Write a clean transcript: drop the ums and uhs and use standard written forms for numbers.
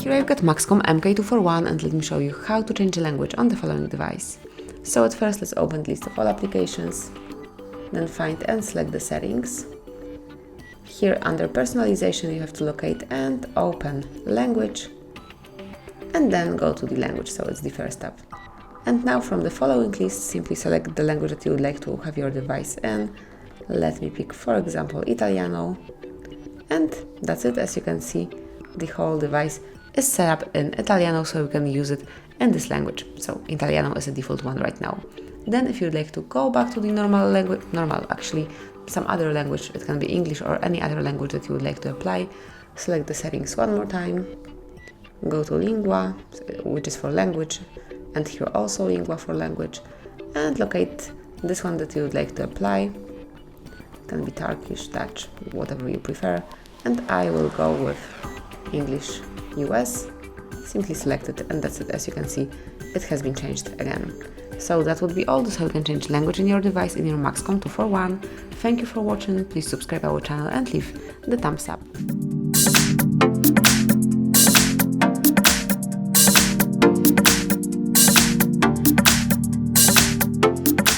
Here I've got MAXCOM MK241 and let me show you how to change the language on the following device. So at first let's open the list of all applications, then find and select the settings. Here under personalization you have to locate and open language and then go to the language, so it's the first step. And now from the following list simply select the language that you would like to have your device in. Let me pick for example Italiano, and that's it. As you can see, the whole device is set up in Italiano, so you can use it in this language. So Italiano is the default one right now. Then if you'd like to go back to the some other language, it can be English or any other language that you would like to apply, select the settings one more time, go to Lingua, which is for language, and here also Lingua for language, and locate this one that you would like to apply. It can be Turkish, Dutch, whatever you prefer, and I will go with English US. Simply select it and that's it. As you can see, it has been changed again. So that would be all. This is how you can change language in your device in your MAXCOM 241. Thank you for watching. Please subscribe our channel and leave the thumbs up.